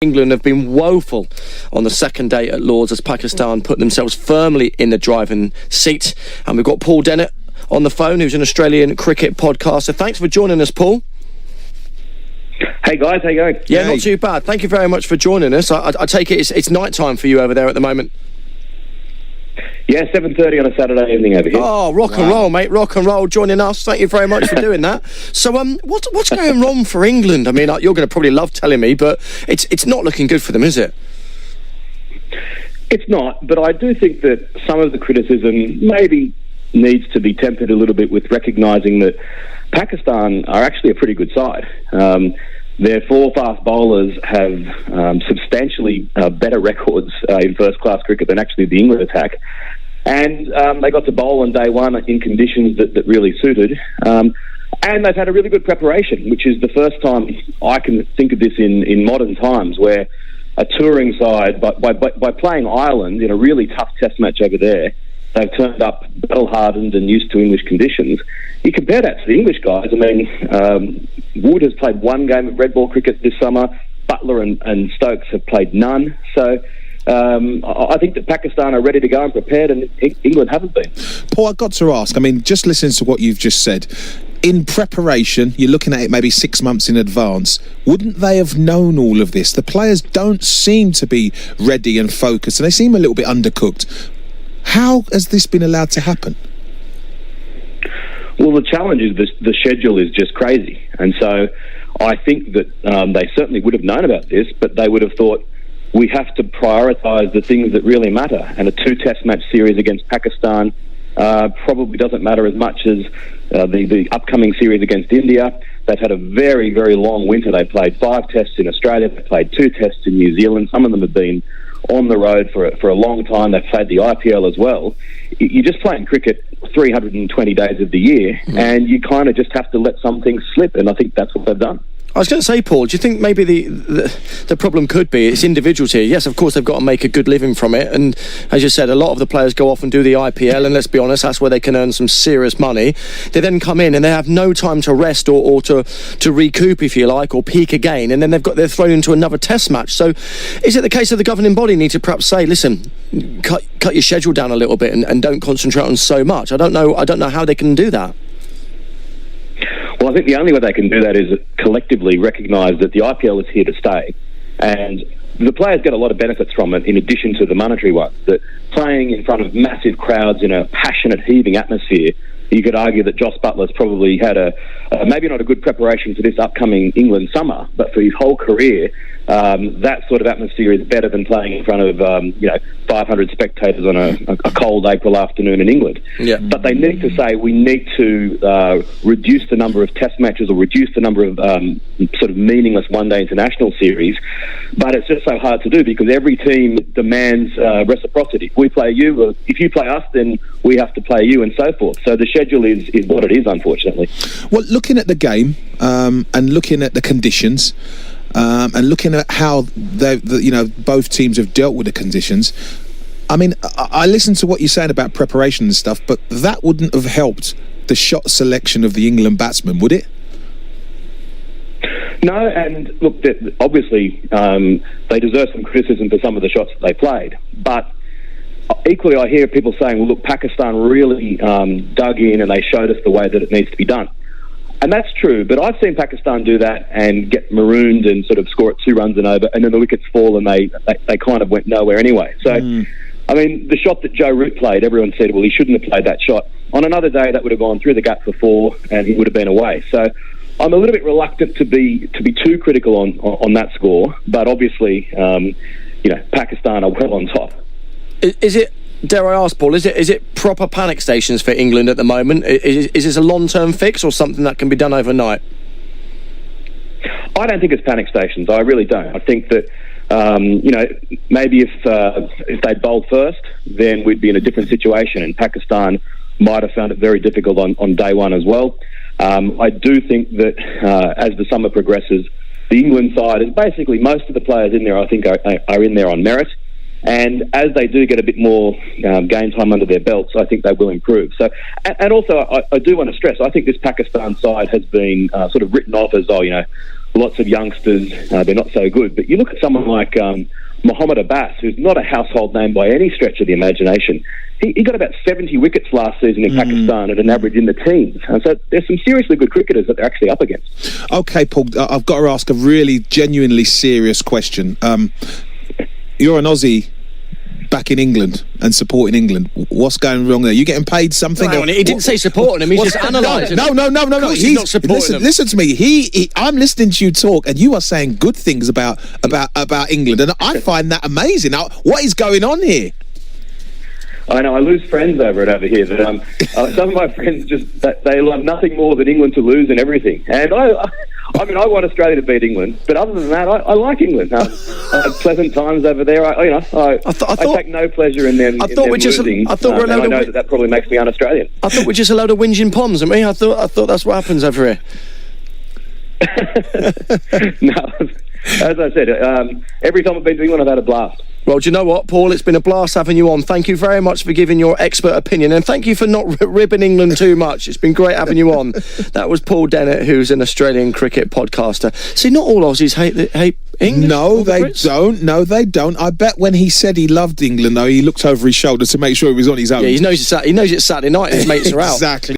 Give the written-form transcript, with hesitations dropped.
England have been woeful on the second day at Lords as Pakistan put themselves firmly in the driving seat. And we've got Paul Dennett on the phone, who's an Australian cricket podcaster. Thanks for joining us, Paul. Hey guys, how you going? Yeah, not too bad. Thank you very much for joining us. I take it it's night time for you over there at the moment. Yeah, 7:30 on a Saturday evening over here. Oh, rock and roll, mate. Rock and roll joining us. Thank you very much for doing that. So, what's going wrong for England? I mean, you're going to probably love telling me, but it's not looking good for them, is it? It's not, but I do think that some of the criticism maybe needs to be tempered a little bit with recognising that Pakistan are actually a pretty good side. Their four fast bowlers have substantially better records in first-class cricket than actually the England attack. And they got to bowl on day one in conditions that really suited. And they've had a really good preparation, which is the first time I can think of this in modern times, where a touring side, by playing Ireland in a really tough test match over there, they've turned up battle-hardened and used to English conditions. You compare that to the English guys. I mean, Wood has played one game of red ball cricket this summer. Butler and Stokes have played none. So I think that Pakistan are ready to go and prepared, and England haven't been. Paul, I've got to ask, I mean, just listening to what you've just said, in preparation, you're looking at it maybe 6 months in advance, wouldn't they have known all of this? The players don't seem to be ready and focused, and they seem a little bit undercooked. How has this been allowed to happen? Well, the challenge is the schedule is just crazy. And so I think that they certainly would have known about this, but they would have thought, we have to prioritise the things that really matter. And a 2-test match series against Pakistan probably doesn't matter as much as the upcoming series against India. They've had a very, very long winter. They played 5 tests in Australia. They played 2 tests in New Zealand. Some of them have been on the road for a long time. They've played the IPL as well. You're just playing cricket 320 days of the year, and you kind of just have to let some things slip, and I think that's what they've done. I was going to say, Paul, do you think maybe the problem could be it's individuals here? Yes, of course, they've got to make a good living from it. And as you said, a lot of the players go off and do the IPL, and let's be honest, that's where they can earn some serious money. They then come in and they have no time to rest or to recoup, if you like, or peak again. And then they're thrown into another test match. So is it the case that the governing body need to perhaps say, listen, cut your schedule down a little bit and don't concentrate on so much? I don't know how they can do that. Well, I think the only way they can do that is collectively recognise that the IPL is here to stay, and the players get a lot of benefits from it in addition to the monetary ones. That playing in front of massive crowds in a passionate, heaving atmosphere, you could argue that Joss Butler's probably had maybe not a good preparation for this upcoming England summer, but for his whole career, that sort of atmosphere is better than playing in front of 500 spectators on a cold April afternoon in England. Yeah. But they need to say we need to reduce the number of test matches or reduce the number of sort of meaningless one-day international series. But it's just so hard to do because every team demands reciprocity. If we play you, or if you play us, then we have to play you, and so forth. So the schedule is what it is, unfortunately. Well, looking at the game and looking at the conditions, and looking at how both teams have dealt with the conditions, I mean, I listened to what you're saying about preparation and stuff, but that wouldn't have helped the shot selection of the England batsmen, would it? No, and look, obviously they deserve some criticism for some of the shots that they played, but equally I hear people saying, well, look, Pakistan really dug in and they showed us the way that it needs to be done. And that's true, but I've seen Pakistan do that and get marooned and sort of score it 2 runs and over, and then the wickets fall and they kind of went nowhere anyway. So, I mean, the shot that Joe Root played, everyone said, well, he shouldn't have played that shot. On another day, that would have gone through the gap for 4 and he would have been away. So I'm a little bit reluctant to be too critical on that score, but obviously, Pakistan are well on top. Is it, dare I ask, Paul, is it proper panic stations for England at the moment? Is this a long-term fix or something that can be done overnight? I don't think it's panic stations. I really don't. I think that, maybe if they bowled first, then we'd be in a different situation, and Pakistan might have found it very difficult on day one as well. I do think that as the summer progresses, the England side is basically most of the players in there, I think, are in there on merit. And as they do get a bit more game time under their belts, I think they will improve. So, and also, I do want to stress, I think this Pakistan side has been sort of written off as, lots of youngsters, they're not so good. But you look at someone like Mohamed Abbas, who's not a household name by any stretch of the imagination. He got about 70 wickets last season in Pakistan at an average in the teens. And so there's some seriously good cricketers that they're actually up against. Okay, Paul, I've got to ask a really genuinely serious question. You're an Aussie back in England and supporting England. What's going wrong there? You getting paid something? No, he didn't say supporting him. He's just analysing. No. He's not supporting him. Listen to me. I'm listening to you talk, and you are saying good things about England, and I find that amazing. Now, what is going on here? I know, I lose friends over it over here. That some of my friends they love nothing more than England to lose and everything. And I mean, I want Australia to beat England, but other than that, I like England. I had pleasant times over there. I take no pleasure in them. I thought we're I know that probably makes me un-Australian. I thought we're just a load of whinging poms, aren't we? I thought that's what happens over here. No, as I said, every time I've been to England, I've had a blast. Well, do you know what, Paul? It's been a blast having you on. Thank you very much for giving your expert opinion, and thank you for not ribbing England too much. It's been great having you on. That was Paul Dennett, who's an Australian cricket podcaster. See, not all Aussies hate England. No, they don't. No, they don't. I bet when he said he loved England, though, he looked over his shoulder to make sure he was on his own. Yeah, he knows it's Saturday night and his mates are out. Exactly.